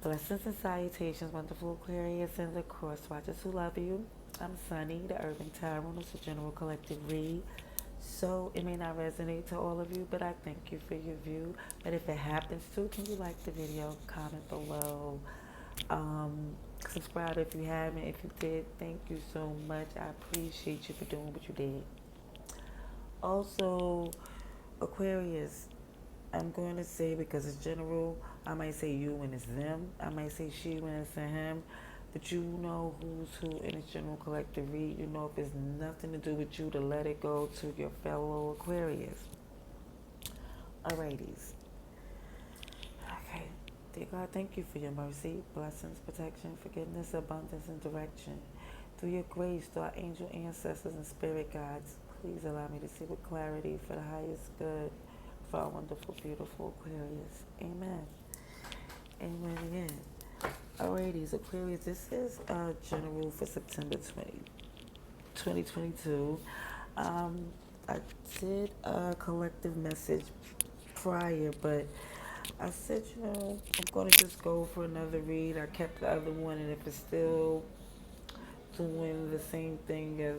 Blessings and salutations, wonderful Aquarius and the course watchers who love you. I'm Sunny, the Urban Tyrant. It's a general collective read. So it may not resonate to all of you, but I thank you for your view. But if it happens to, can you like the video, comment below, subscribe if you haven't. If you did, thank you so much. I appreciate you for doing what you did. Also, Aquarius, I'm going to say because it's general, I might say you when it's them. I might say she when it's a him. But you know who's who in this general collective read. You know if it's nothing to do with you to let it go to your fellow Aquarius. Alrighties. Okay. Dear God, thank you for your mercy, blessings, protection, forgiveness, abundance, and direction. Through your grace, through our angel ancestors and spirit guides, please allow me to see with clarity for the highest good for our wonderful, beautiful Aquarius. Amen. Amen again. Alrighty, Aquarius, this is general for September 2022. I did a collective message prior, but I said, I'm going to just go for another read. I kept the other one, and if it's still doing the same thing as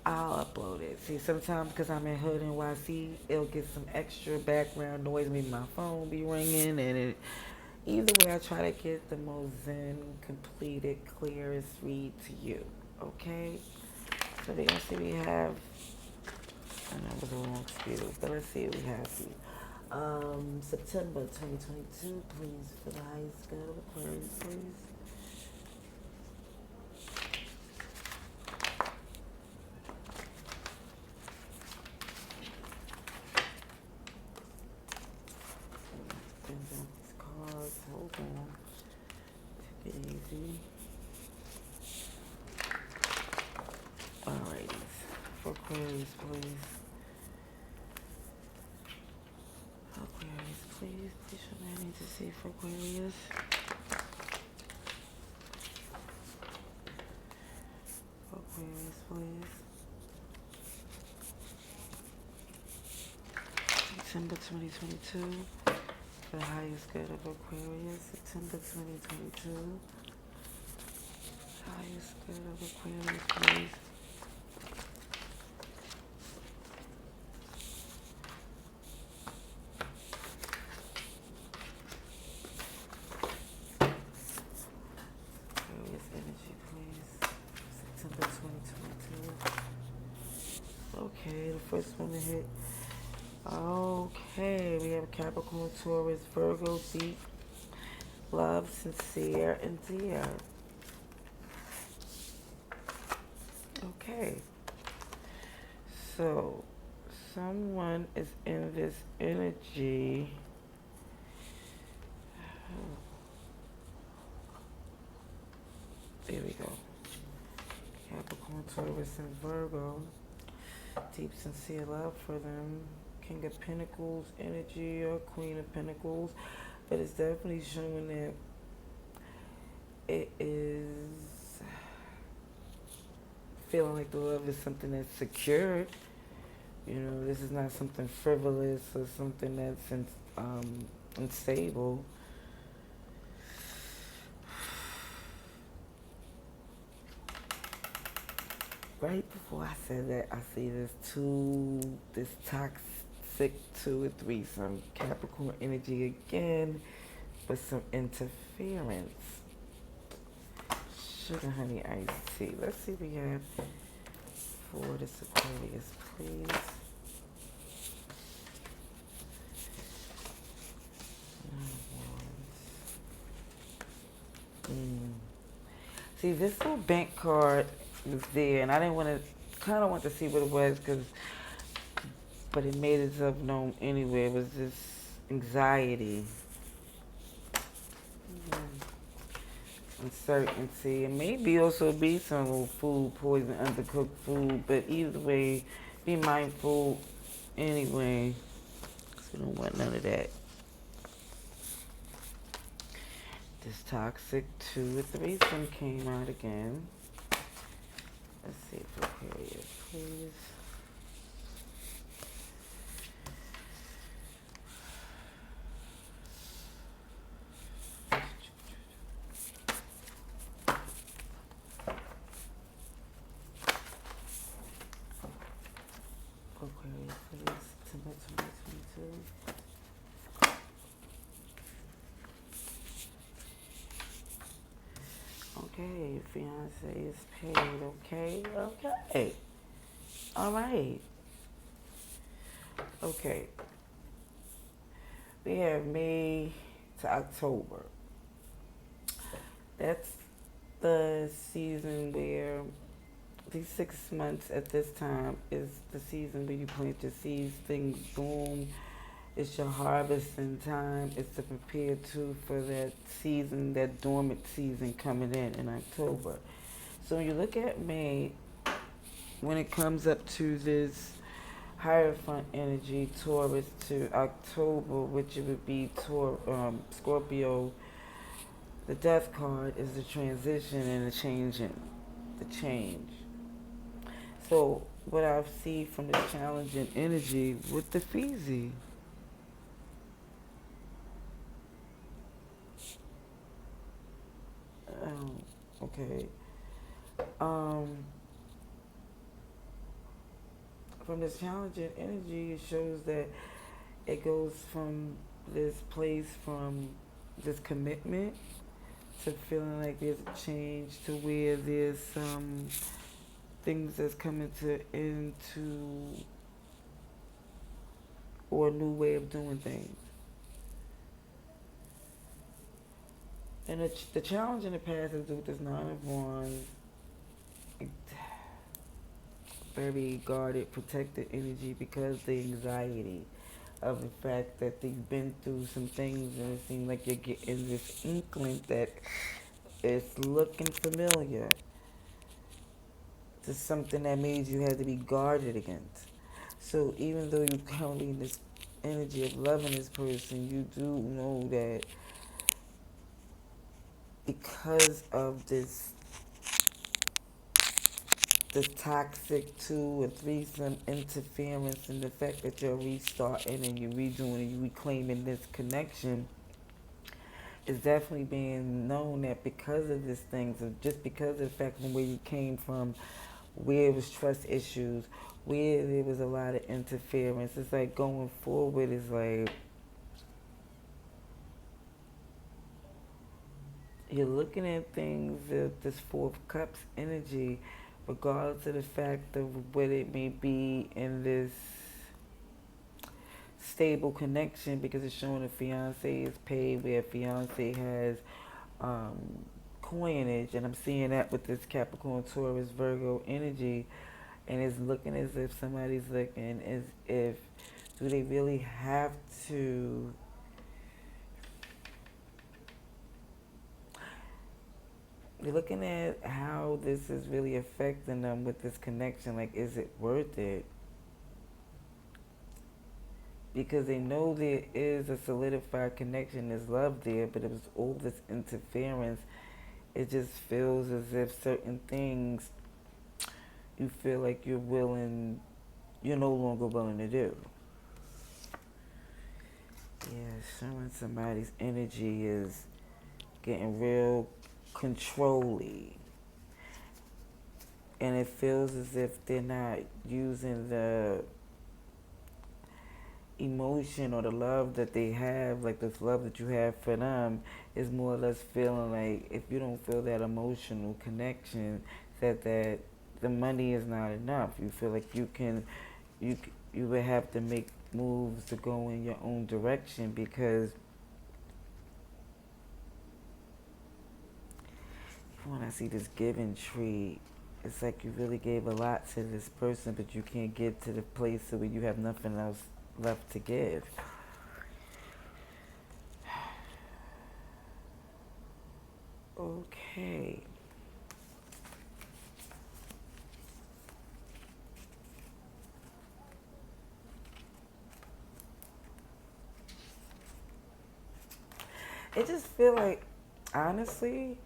I'll upload it. See, sometimes because I'm in Hood NYC, it'll get some extra background noise. Maybe my phone be ringing, and either way, I try to get the most zen, completed, clearest read to you. Okay? So we're going to see we have, I know it was a long spiel, but let's see what we have here. September 2022, please, for the highest good of Aquarius, please. Cards, hold on. Take it easy. Alrighty. For Aquarius, please. Aquarius, please. Please show me I need to see for Aquarius. Aquarius, please. September 2022. For the highest good of Aquarius. September 2022. Highest good of Aquarius, please. Aquarius energy, please. September 2022. Okay, the first one to hit. Okay, we have Capricorn, Taurus, Virgo, deep, love, sincere, and dear. Okay, so someone is in this energy. There we go. Capricorn, Taurus, and Virgo. Deep, sincere love for them. King of Pentacles energy or Queen of Pentacles. But it's definitely showing that it is feeling like the love is something that's secured. This is not something frivolous or something that's unstable. Right before I said that, I see this toxic 2 or 3, some Capricorn energy again, but some interference. Sugar, honey, iced tea. Let's see what we have for this Aquarius, please. See, this little bank card was there, and I didn't kind of want to see what it was, but it made itself known anyway. It was this anxiety, uncertainty, and maybe also be some little food poison, undercooked food, but either way, be mindful anyway, because we don't want none of that. This toxic 2 or 3 some came out again. Let's see if Aquarius, please. Okay, fiance is paid. Okay, okay. All right. Okay. We have May to October. That's the season where these 6 months at this time is the season where you plant your seeds, things bloom. It's your harvesting time. It's to prepare too for that season, that dormant season coming in October. So when you look at May, when it comes up to this Hierophant energy, Taurus to October, which it would be Scorpio, the Death card is the transition and the changing, the change. So what I see from this challenging energy with the Feezy, um, okay, um, from this challenging energy, it shows that it goes from this place, from this commitment to feeling like there's a change to where there's some things that's coming to into or a new way of doing things. And the challenge in the past is with this Nine of Wands, very guarded, protected energy because the anxiety of the fact that they've been through some things and it seems like you're getting this inkling that it's looking familiar to something that made you have to be guarded against. So even though you're currently in this energy of loving this person, you do know that because of this toxic two or threesome interference and the fact that you're restarting and you're redoing and you're reclaiming this connection, it's definitely being known that because of this thing, so just because of the fact from where you came from, where it was trust issues, where there was a lot of interference, it's like going forward is like you're looking at things with this Four of Cups energy, regardless of the fact of what it may be in this stable connection, because it's showing a fiance is paid where a fiance has um, coinage, and I'm seeing that with this Capricorn, Taurus, Virgo energy, and it's looking as if somebody's looking as if do they really have to. You're looking at how this is really affecting them with this connection. Like, is it worth it? Because they know there is a solidified connection, there's love there, but it was all this interference. It just feels as if certain things you feel like you're no longer willing to do. Yeah, showing somebody's energy is getting real controlly. And it feels as if they're not using the emotion or the love that they have, like this love that you have for them, is more or less feeling like if you don't feel that emotional connection, that the money is not enough. You feel like you you would have to make moves to go in your own direction because when I see this giving tree, it's like you really gave a lot to this person, but you can't get to the place where you have nothing else left to give. Okay. It just feel like, honestly,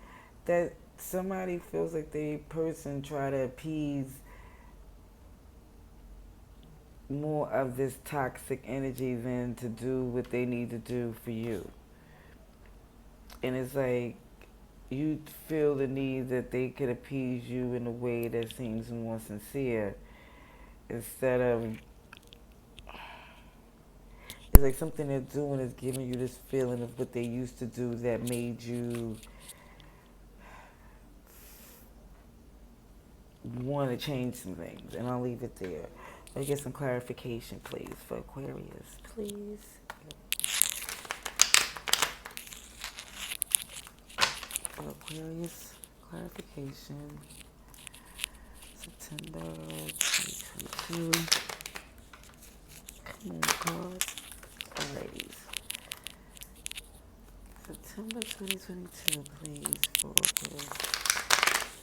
that somebody feels like the person try to appease more of this toxic energy than to do what they need to do for you. And it's like you feel the need that they could appease you in a way that seems more sincere instead of it's like something they're doing is giving you this feeling of what they used to do that made you want to change some things, and I'll leave it there. Let's get some clarification, please, for Aquarius, please. For Aquarius, clarification. September 2022. Come on, cards. Alrighty. September 2022, please, for Aquarius.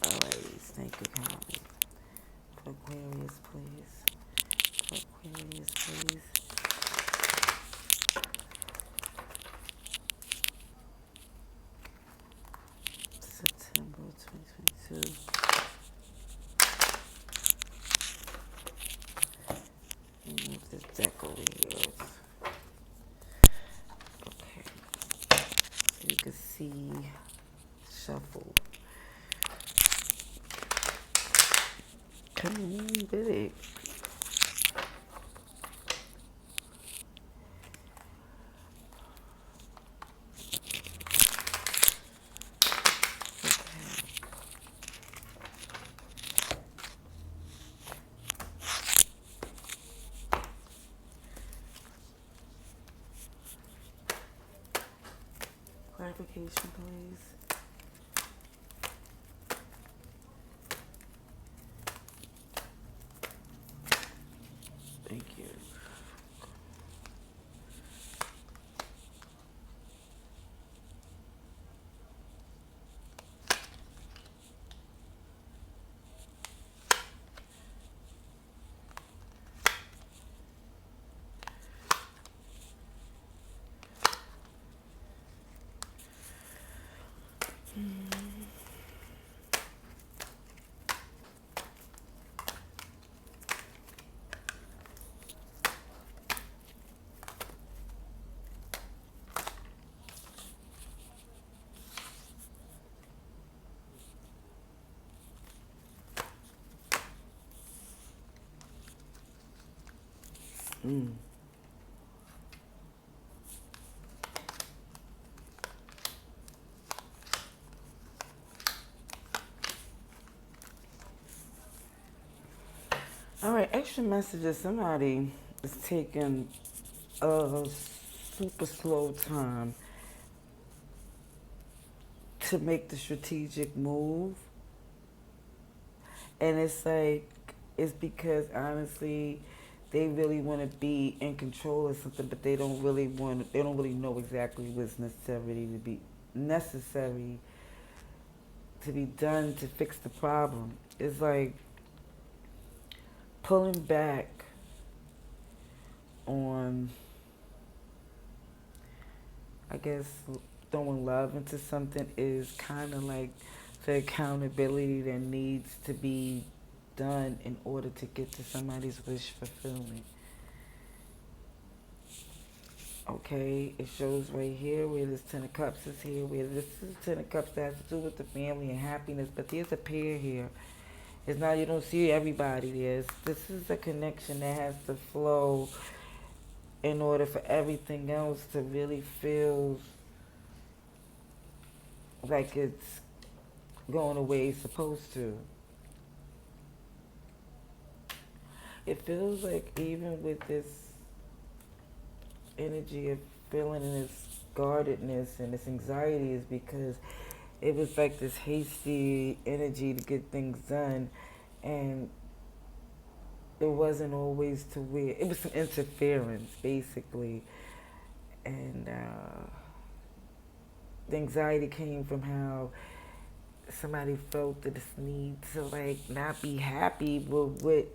Alrighty, thank you kindly. For Aquarius, please. For Aquarius, please. September 2022. Let me move this deck over here. Okay. So you can see shuffle. Come on with it. Clarification, please. Thank you. All right, extra messages. Somebody is taking a super slow time to make the strategic move. And it's like, it's because honestly, they really want to be in control of something, but they don't really know exactly what's necessary to be done to fix the problem. It's like pulling back on, I guess, throwing love into something is kind of like the accountability that needs to be done in order to get to somebody's wish fulfillment. Okay, it shows right here where this Ten of Cups is here, where this is Ten of Cups that has to do with the family and happiness, but there's a pair here. It's not, you don't see everybody there. This is a connection that has to flow in order for everything else to really feel like it's going the way it's supposed to. It feels like even with this energy of feeling this guardedness and this anxiety is because it was like this hasty energy to get things done, and it wasn't always to where it was some interference basically, and the anxiety came from how somebody felt this need to like not be happy with what.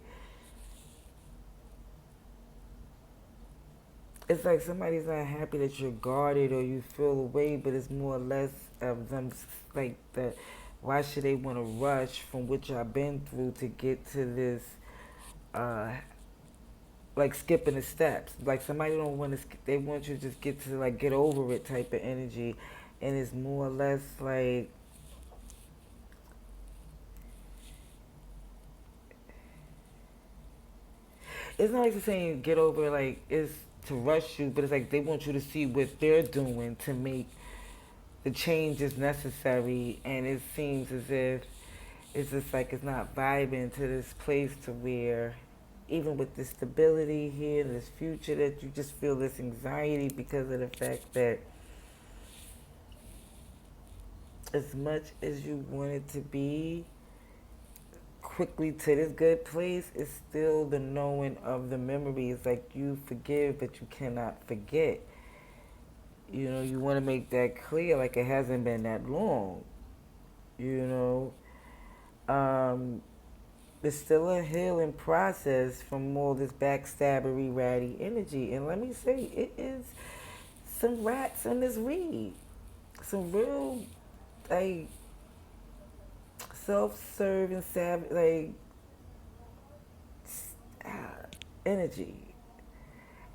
It's like somebody's not happy that you're guarded or you feel away, but it's more or less of them like the why should they want to rush from what I've been through to get to this like skipping the steps. Like somebody don't want to they want you to just get to like get over it type of energy, and it's more or less like it's not like they're saying get over it, like it's to rush you, but it's like they want you to see what they're doing to make the changes necessary, and it seems as if It's just like it's not vibing to this place to where even with this stability here, this future, that you just feel this anxiety because of the fact that as much as you want it to be quickly to this good place, it's still the knowing of the memories. Like you forgive, but you cannot forget. You know, you want to make that clear, like it hasn't been that long. You know, it's still a healing process from all this backstabbery, ratty energy. And let me say, it is some rats in this weed. Some real, like, self-serving, like, energy.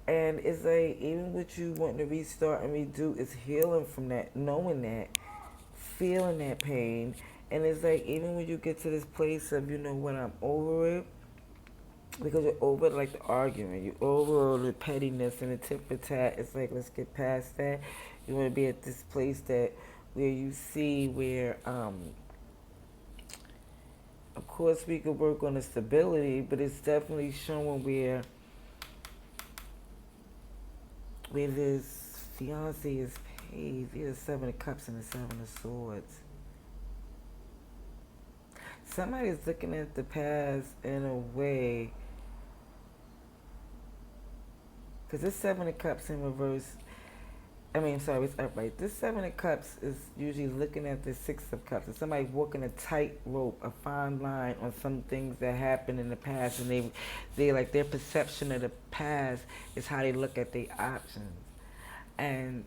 And it's like, even what you want to restart and redo is healing from that, knowing that, feeling that pain. And it's like, even when you get to this place of, you know, when I'm over it, because you're over like the argument, you're over all the pettiness and the tit for tat. It's like, let's get past that. You want to be at this place that where you see where, of course, we could work on the stability, but it's definitely showing where this fiance is paid. There's Seven of Cups and the Seven of Swords. Somebody's looking at the past in a way, because this Seven of Cups in reverse, it's upright. This Seven of Cups is usually looking at the Six of Cups. It's somebody walking a tightrope, a fine line on some things that happened in the past, and they like their perception of the past is how they look at their options. And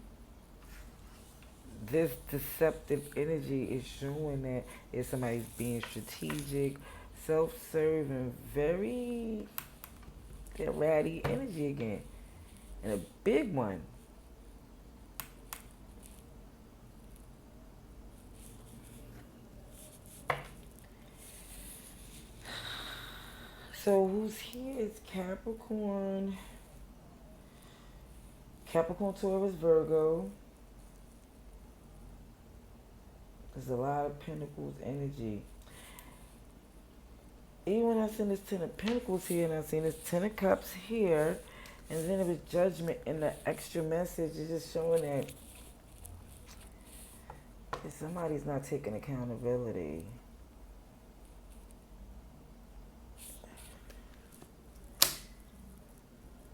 this deceptive energy is showing that if somebody's being strategic, self-serving, very ratty energy again, and a big one. So who's here is Capricorn, Taurus, Virgo. There's a lot of Pentacles energy. Even when I seen this Ten of Pentacles here and I seen this Ten of Cups here, and then it was Judgment and the extra message is just showing that if somebody's not taking accountability.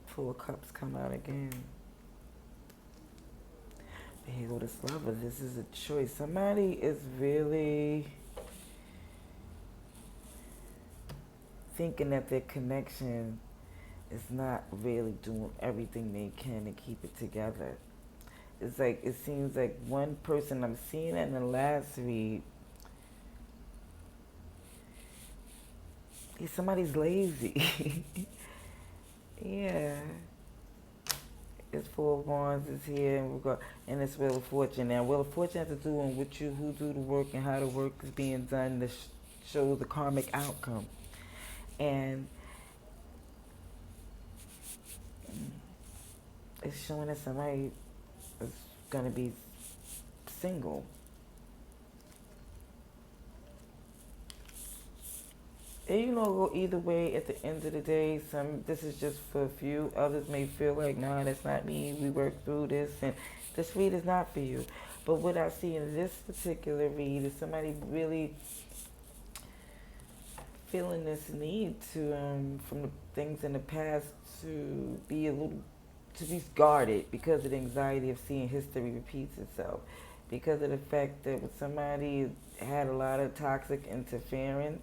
Four of Cups come out again. But here go this Lover. This is a choice. Somebody is really thinking that their connection is not really doing everything they can to keep it together. It's like, it seems like one person, I'm seeing that in the last read, somebody's lazy. Yeah. It's Four of Wands is here, and it's Wheel of Fortune. Now, Wheel of Fortune has to do with who do the work and how the work is being done to show the karmic outcome. And it's showing that somebody is going to be single. And you know, go either way at the end of the day. This is just for a few. Others may feel like, nah, that's not me. We work through this, and this read is not for you. But what I see in this particular read is somebody really feeling this need to, from the things in the past, to be guarded because of the anxiety of seeing history repeats itself. Because of the fact that somebody had a lot of toxic interference,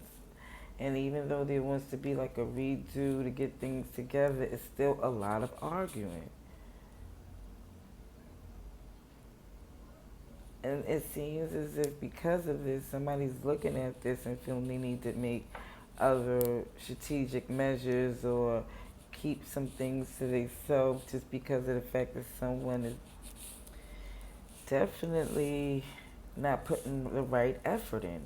and even though there wants to be like a redo to get things together, it's still a lot of arguing. And it seems as if because of this, somebody's looking at this and feeling they need to make other strategic measures or keep some things to themselves just because of the fact that someone is definitely not putting the right effort in.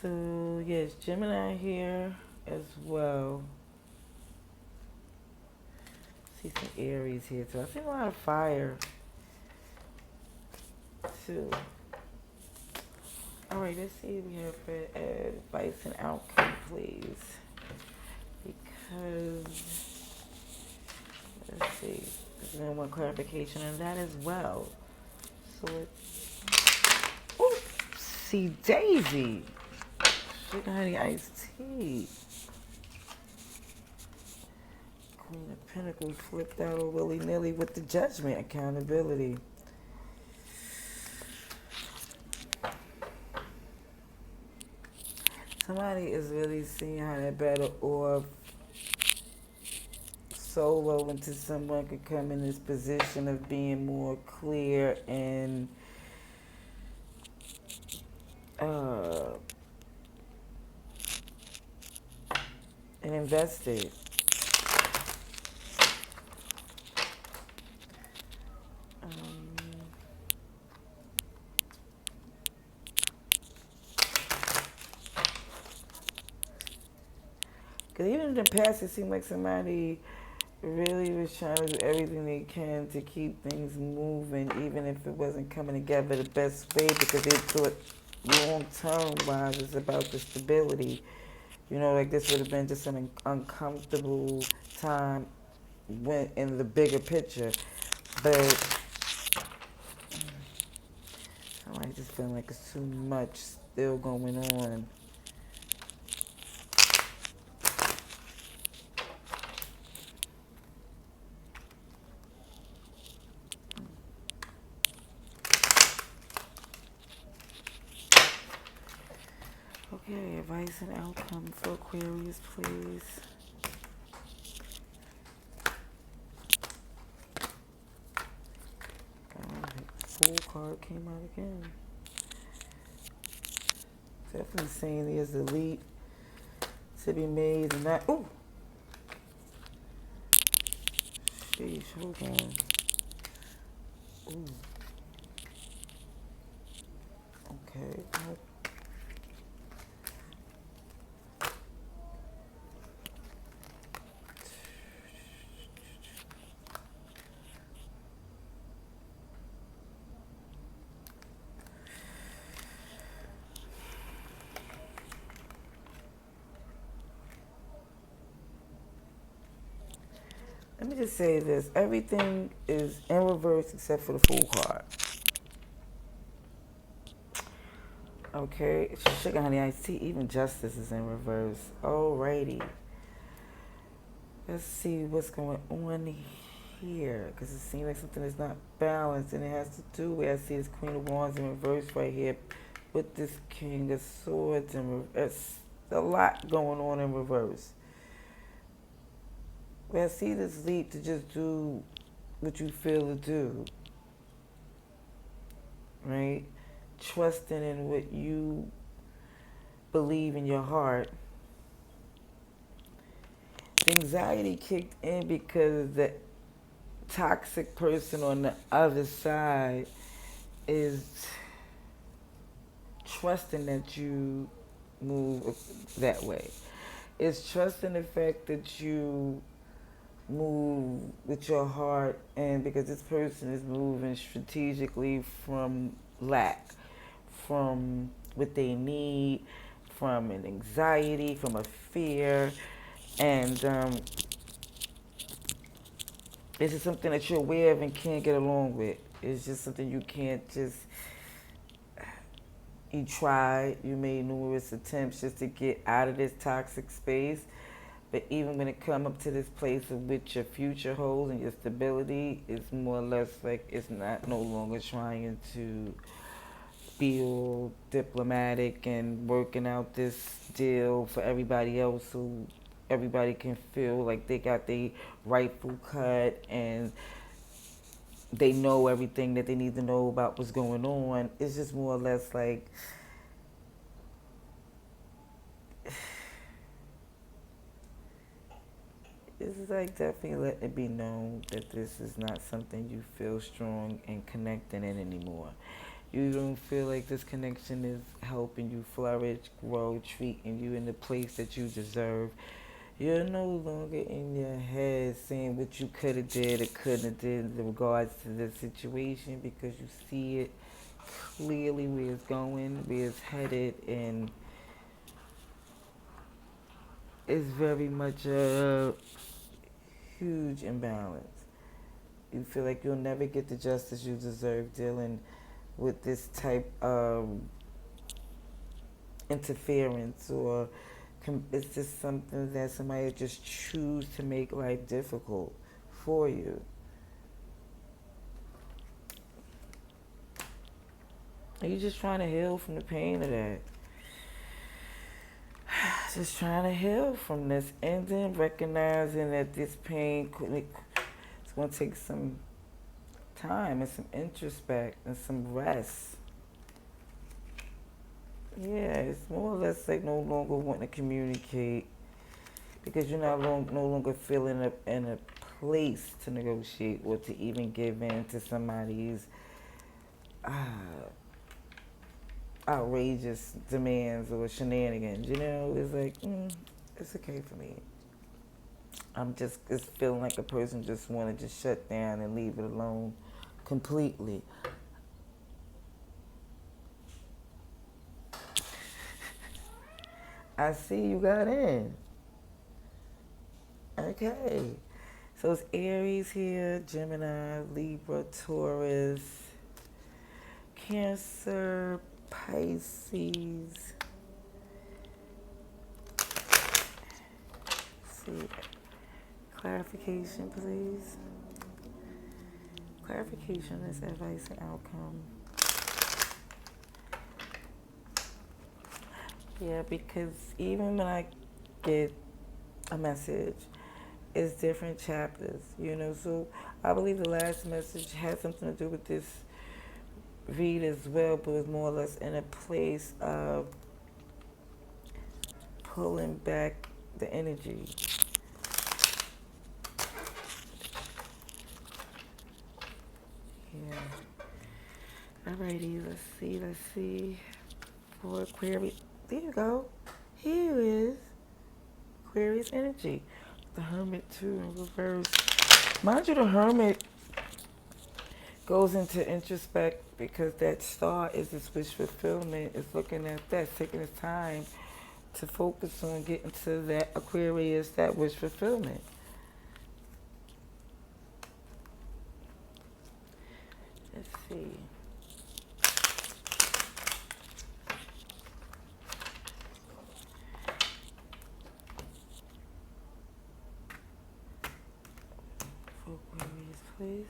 So, yes, Gemini here as well. See some Aries here too. I see a lot of fire too. All right, let's see if we have for advice and outcome, please. Because let's see, there's no more clarification on that as well. So see Daisy, sugar honey iced tea. Queen of Pentacles flipped out all willy-nilly with the Judgment, accountability. Somebody is really seeing how they're better off solo until someone could come in this position of being more clear uh, and invested. Because even in the past, it seemed like somebody really was trying to do everything they can to keep things moving, even if it wasn't coming together the best way, because they thought long-term wise it's about the stability. You know, like this would have been just an uncomfortable time when in the bigger picture. But I just feeling like it's too much still going on. Okay, advice and outcome for Aquarius, please. Full card came out again. Definitely saying there's a leap to be made and not. Ooh! Sheesh, hold on. Ooh. Okay. Let me just say this. Everything is in reverse except for the Fool card. Okay, sugar honey iced tea. Even justice is in reverse. Alrighty. Let's see what's going on here, because it seems like something is not balanced, and it has to do with, I see this Queen of Wands in reverse right here with this King of Swords in reverse. A lot going on in reverse. But I see this leap to just do what you feel to do, right? Trusting in what you believe in your heart. The anxiety kicked in because the toxic person on the other side is trusting that you move that way. It's trusting the fact that you move with your heart, and because this person is moving strategically from lack, from what they need, from an anxiety, from a fear, and this is something that you're aware of and can't get along with. It's just something you can't just. You tried, you made numerous attempts just to get out of this toxic space. But even when it come up to this place of which your future holds and your stability, it's more or less like it's not no longer trying to be all diplomatic and working out this deal for everybody else, so everybody can feel like they got their rightful cut and they know everything that they need to know about what's going on. It's just more or less like this is like definitely letting it be known that this is not something you feel strong and connecting in anymore. You don't feel like this connection is helping you flourish, grow, treating you in the place that you deserve. You're no longer in your head saying what you could have did or couldn't have did in regards to the situation, because you see it clearly where it's going, where it's headed, and it's very much a huge imbalance. You feel like you'll never get the justice you deserve dealing with this type of interference, or it's just something that somebody just choose to make life difficult for you. Are you just trying to heal from the pain of that? Just trying to heal from this ending, recognizing that this pain, it's going to take some time and some introspect and some rest. Yeah, it's more or less like no longer wanting to communicate, because you're no longer feeling in a place to negotiate or to even give in to somebody's uh, outrageous demands or shenanigans. It's like, it's okay for me. It's feeling like a person just want to just shut down and leave it alone completely. I see you got in. Okay. So it's Aries here, Gemini, Libra, Taurus, Cancer, Pisces. Let's see. Clarification, please. Clarification is advice and outcome. Yeah, because even when I get a message, it's different chapters, So I believe the last message had something to do with this read as well, but it's more or less in a place of pulling back the energy. Yeah. Alrighty, let's see. For Aquarius, there you go. Here is Aquarius energy. The Hermit too in reverse. Mind you, the Hermit goes into introspect, because that star is this wish fulfillment. It's looking at that, taking its time to focus on getting to that Aquarius, that wish fulfillment. Let's see. For Aquarius, please.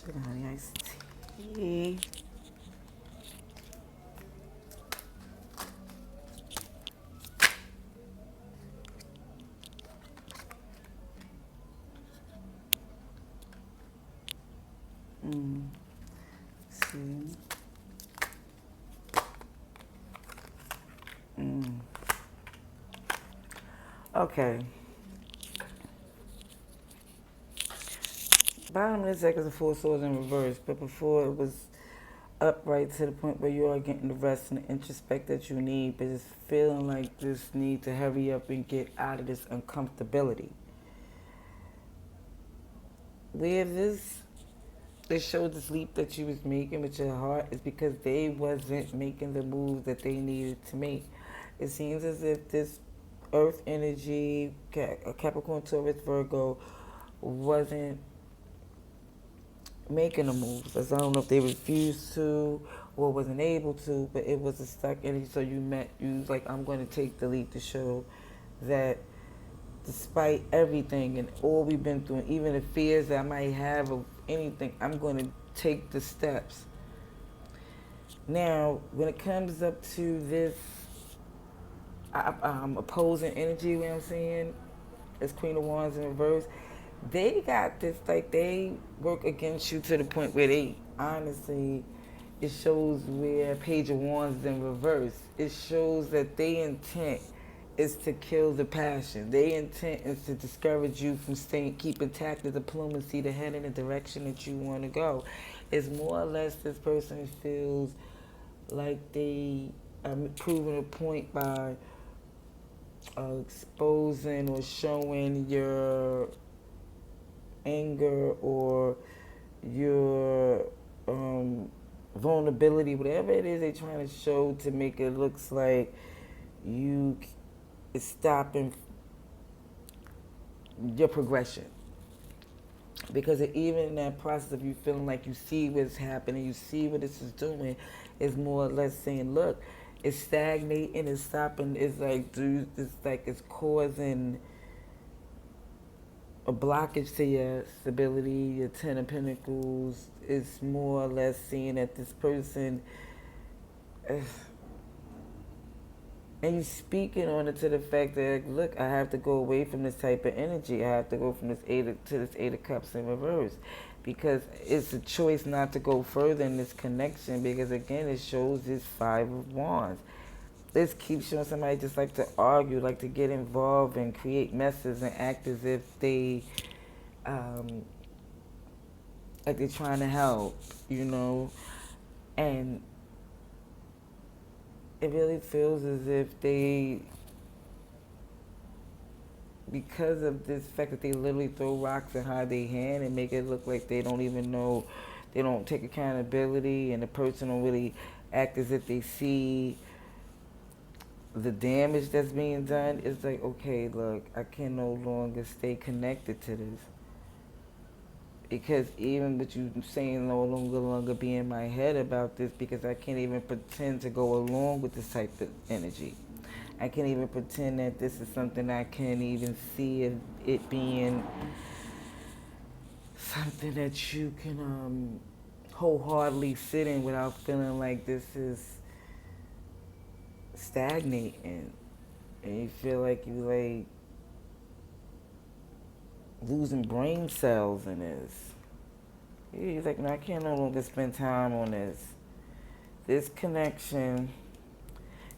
Sugar honey iced tea. See. Okay. Bottom of this deck is a Four Swords in reverse, but before it was upright to the point where you are getting the rest and the introspect that you need, but it's feeling like this need to hurry up and get out of this uncomfortability. Where they showed this leap that you was making with your heart is because they wasn't making the moves that they needed to make. It seems as if this Earth energy, Capricorn, Taurus, Virgo, wasn't making the moves. I don't know if they refused to or wasn't able to, but it was a stuck energy. So you was like, I'm going to take the leap to show that despite everything and all we've been through, and even the fears that I might have of anything, I'm going to take the steps. Now, when it comes up to this opposing energy, you know what I'm saying? As Queen of Wands in reverse, they got this, like, they work against you to the point where they honestly, it shows where Page of Wands is in reverse. It shows that their intent is to kill the passion. Their intent is to discourage you from keeping tact the diplomacy to head in the direction that you want to go. It's more or less this person feels like they are proving a point by exposing or showing your anger or your vulnerability, whatever it is they're trying to show to make it looks like you is stopping your progression. Because even in that process of you feeling like you see what's happening, you see what this is doing, is more or less saying, look, it's stagnating, it's stopping, it's like, dude, it's causing a blockage to your stability, your Ten of Pentacles. It's more or less seeing that this person, and you speaking on it to the fact that, look, I have to go away from this type of energy. I have to go from this to this Eight of Cups in reverse. Because it's a choice not to go further in this connection. Because, again, it shows this Five of Wands. This keeps showing somebody just like to argue, like to get involved and create messes and act as if they, like they're trying to help, you know. And it really feels as if they, because of this fact that they literally throw rocks and hide their hand and make it look like they don't even know, they don't take accountability, and the person don't really act as if they see the damage that's being done. It's like, okay, look, I can no longer stay connected to this. Because even with you saying no longer be in my head about this, because I can't even pretend to go along with this type of energy. I can't even pretend that this is something I can't even see it being something that you can wholeheartedly sit in without feeling like this is stagnating. And you feel like you like losing brain cells in this. He's like, no, I can't no longer spend time on this. This connection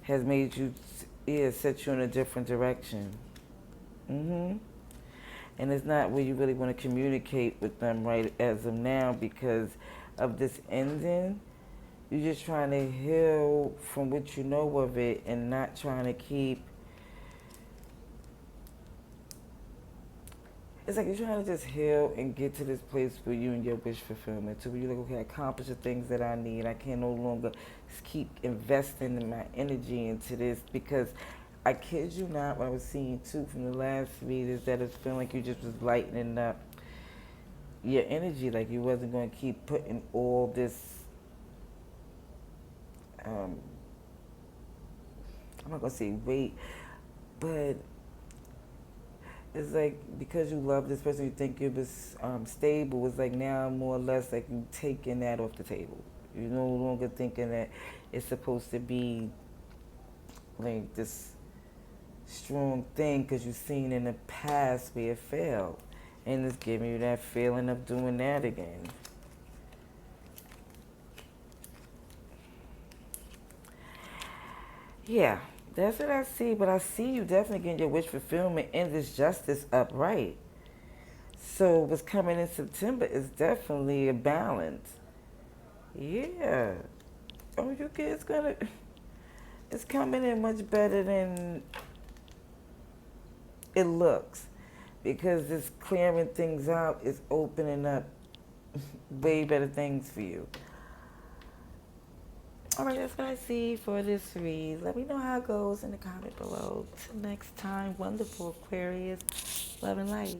has made you, set you in a different direction. And it's not where you really want to communicate with them right as of now because of this ending. You're just trying to heal from what you know of it and not trying to keep. It's like you're trying to just heal and get to this place where you and your wish fulfillment, to where you're like, okay, I accomplished the things that I need. I can no longer keep investing in my energy into this because I kid you not, what I was seeing too from the last read is that it's feeling like you just was lightening up your energy, like you wasn't going to keep putting all this, I'm not going to say weight, but it's like because you love this person, you think it was stable. It's like now more or less like you taking that off the table. You're no longer thinking that it's supposed to be like this strong thing because you've seen in the past where it failed. And it's giving you that feeling of doing that again. Yeah. That's what I see, but I see you definitely getting your wish fulfillment and this justice upright. So what's coming in September is definitely a balance. Yeah. Oh, you get it's coming in much better than it looks. Because it's clearing things out, it's opening up way better things for you. Alright, that's what I see for this read. Let me know how it goes in the comment below. Till next time, wonderful Aquarius. Love and light.